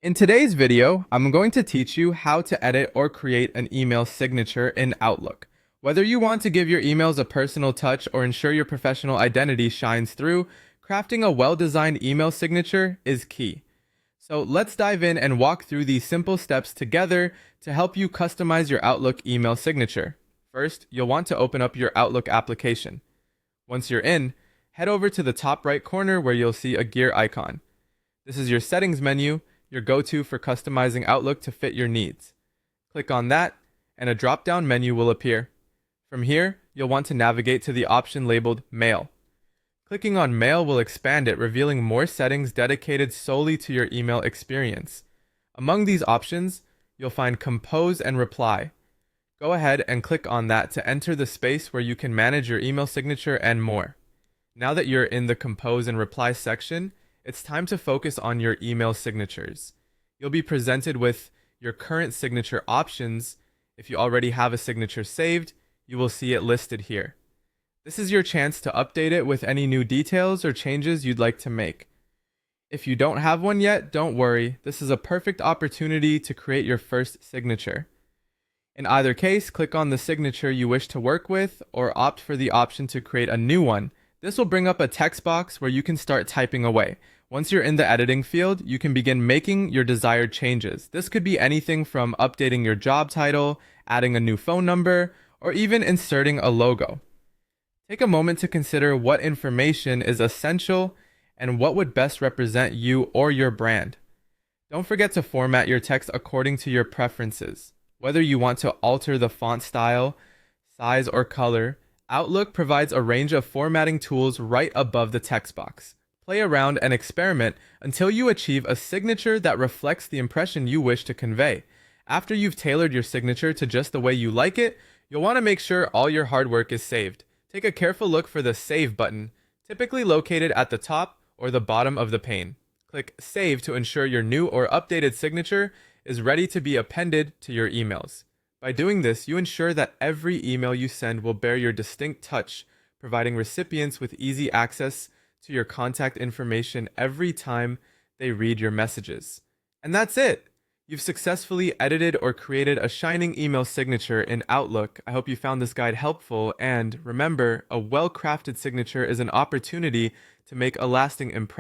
In today's video, I'm going to teach you how to edit or create an email signature in Outlook. Whether you want to give your emails a personal touch or ensure your professional identity shines through, crafting a well-designed email signature is key. So let's dive in and walk through these simple steps together to help you customize your Outlook email signature. First, you'll want to open up your Outlook application. Once you're in, head over to the top right corner where you'll see a gear icon. This is your settings menu, your go-to for customizing Outlook to fit your needs. Click on that, and a drop-down menu will appear. From here, you'll want to navigate to the option labeled Mail. Clicking on Mail will expand it, revealing more settings dedicated solely to your email experience. Among these options, you'll find Compose and Reply. Go ahead and click on that to enter the space where you can manage your email signature and more. Now that you're in the Compose and Reply section, it's time to focus on your email signatures. You'll be presented with your current signature options. If you already have a signature saved, you will see it listed here. This is your chance to update it with any new details or changes you'd like to make. If you don't have one yet, don't worry. This is a perfect opportunity to create your first signature. In either case, click on the signature you wish to work with or opt for the option to create a new one. This will bring up a text box where you can start typing away. Once you're in the editing field, you can begin making your desired changes. This could be anything from updating your job title, adding a new phone number, or even inserting a logo. Take a moment to consider what information is essential and what would best represent you or your brand. Don't forget to format your text according to your preferences. Whether you want to alter the font style, size, or color, Outlook provides a range of formatting tools right above the text box. Play around and experiment until you achieve a signature that reflects the impression you wish to convey. After you've tailored your signature to just the way you like it, you'll want to make sure all your hard work is saved. Take a careful look for the Save button, typically located at the top or the bottom of the pane. Click Save to ensure your new or updated signature is ready to be appended to your emails. By doing this, you ensure that every email you send will bear your distinct touch, providing recipients with easy access to your contact information every time they read your messages. And that's it! You've successfully edited or created a shining email signature in Outlook. I hope you found this guide helpful, and remember, a well-crafted signature is an opportunity to make a lasting impression.